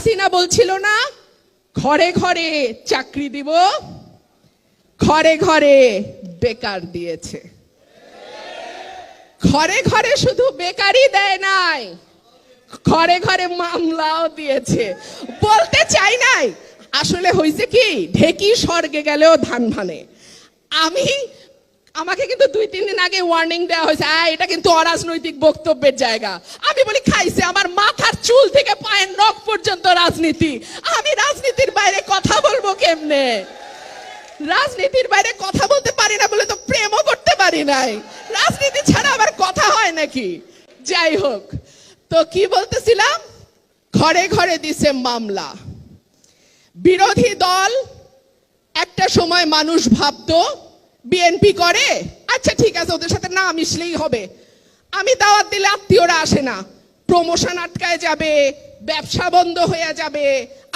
হাসিনা বলছিল না ঘরে ঘরে চাকরি দিব, ঘরে ঘরে বেকার দিয়েছে। ঘরে ঘরে শুধু বেকারই দেয় নাই, ঘরে ঘরে মামলাও দিয়েছে। বলতে চাই নাই, আসলে হয়েছে কি, ঢেকি স্বর্গে গেলেও ধান ভানে। আমাকে কিন্তু 2-3 দিন আগে ওয়ার্নিং দেওয়া হয়েছে, এটা কিন্তু অরাজনৈতিক বক্তব্যের জায়গা। আমি বলি খাইছে, আমার মাথার চুল থেকে পায়ের নখ পর্যন্ত রাজনীতি। আমি রাজনীতির বাইরে কথা বলবো কেমনে? রাজনীতির বাইরে কথা বলতে পারি না বলে তো প্রেমও করতে পারি নাই। রাজনীতি ছাড়া আবার কথা হয় নাকি? যাই হোক, তো কি বলতেছিলাম, ঘরে ঘরে দিছে মামলা। বিরোধী দল একটা সময় মানুষ ভাবতো বিএনপি করে, আচ্ছা ঠিক আছে ওদের সাথে না মিশলেই হবে। আমি দাওয়াত দিলে আত্মীয়রা আসে না, প্রমোশন আটকায় যাবে, ব্যবসা বন্ধ হয়ে যাবে,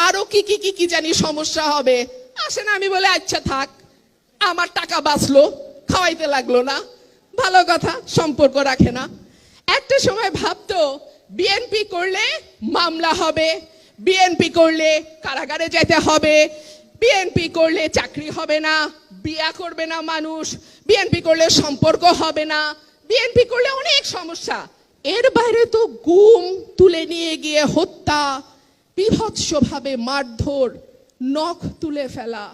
আরো কি কি কি কি জানি সমস্যা হবে, আসে না। আমি বলে আচ্ছা থাক, আমার টাকা বাঁচলো, খাওয়াইতে লাগলো না, ভালো কথা, সম্পর্ক রাখে না। একটা সময় ভাবতো বিএনপি করলে মামলা হবে, বিএনপি করলে কারাগারে যেতে হবে, বিএনপি করলে চাকরি হবে না, বিয়া করবে না মানুষ, বিএনপি করলে সম্পর্ক হবে না, বিএনপি করলে অনেক সমস্যা। এর বাইরে তো গুম, তুলে নিয়ে গিয়ে হত্যা, বিভৎসভাবে মারধর, নখ তুলে ফেলা,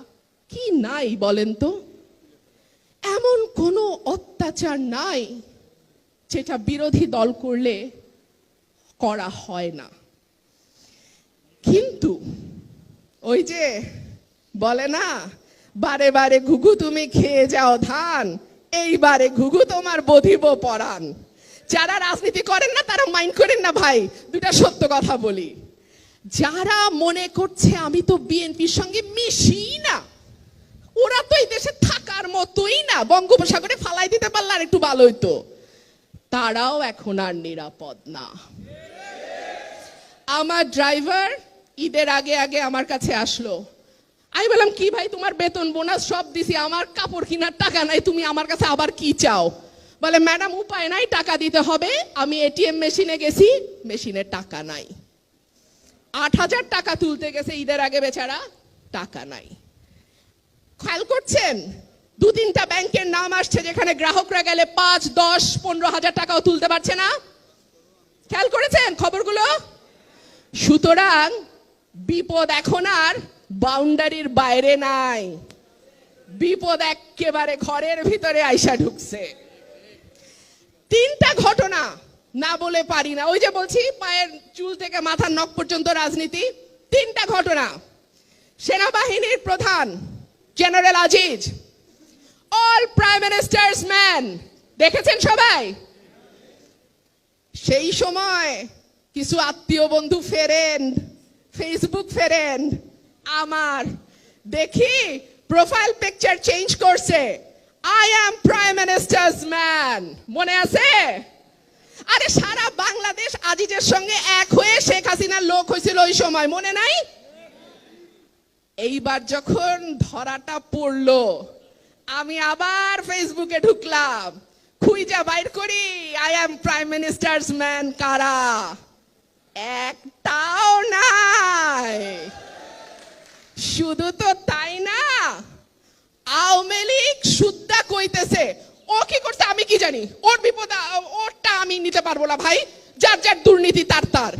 কি নাই বলেন তো? এমন কোনো অত্যাচার নাই যেটা বিরোধী দল করলে করা হয় না। কিন্তু ওই যে বলে না, বারে বারে ঘুঘু তুমি খেয়ে যাও ধান, এইবারে ঘুঘু তোমার বধিব পরাণ। যারা রাজনীতি করেন না তারা মাইন্ড করেন না ভাই, দুটা সত্য কথা বলি। যারা মনে করছে আমি তো বিএনপির সঙ্গে মিশি না, ওরা তো এই দেশে থাকার মতোই না, বঙ্গোপসাগরে ফালাই দিতে পারলে আর একটু ভালো হইতো, তারাও এখন আর নিরাপদ না। আমার ড্রাইভার ঈদের আগে আগে আমার কাছে আসলো। আমি বললাম কি ভাই, তোমার বেতন বোনাস সব দিছি, আমার কাপড় কেনার টাকা নাই, তুমি আমার কাছে আবার কি চাও? বলে ম্যাডাম উপায় নাই, টাকা দিতে হবে। আমি এটিএম মেশিনে গেছি, মেশিনে টাকা নাই। 8,000 টাকা তুলতে গেছে ঈদের আগে, বেচারা টাকা নাই। খেয়াল করছেন, 2-3টা ব্যাংকের নাম আসছে যেখানে গ্রাহকরা গেলে 5, 10, 15,000 টাকাও তুলতে পারছে না। খেয়াল করেছেন খবরগুলো? সুতরাং বিপদ এখন আর বাউন্ডারির বাইরে নাই, বিপদ একেবারে ঘরের ভিতরে আইসা ঢুকছে। 3টা ঘটনা না বলে পারি না, ওই যে বলছি পায়ের চুল থেকে মাথার নখ পর্যন্ত রাজনীতি। 3টা ঘটনা। সেনাবাহিনীর প্রধান general Aziz, all prime ministers man, দেখেছেন সবাই? সেই সময় কিছু আত্মীয় বন্ধু ফ্রেন্ড, ফেসবুক ফ্রেন্ড আমার দেখি প্রোফাইল পিকচার চেঞ্জ করছে, I am prime ministers man. মনে আছে? আরে সারা বাংলাদেশ আজিজের সঙ্গে এক হয়ে শেখ হাসিনার লোক হয়েছিল ওই সময়, মনে নাই? এইবার যখন ধরাটা পড়লো, আমি আবার ফেসবুকে ঢুকলাম, খুঁজা বাইর করি I am prime ministers man কারা, একটাও নাই। শুধু তো তাই না, আওয়ামী লীগ সুদ্ধা কইতেছে ও কি করছে আমি কি জানি, ওর বিপদ ওরটা আমি নিতে পারবো না ভাই, যার যার দুর্নীতি তার তার।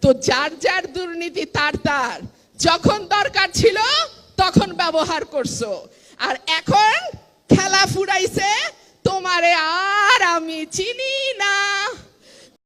তো যার যার দুর্নীতি তার তার, যখন দরকার ছিল তখন ব্যবহার করছো, আর এখন খেলা ফুরাইছে, তোমারে আর আমি চিনি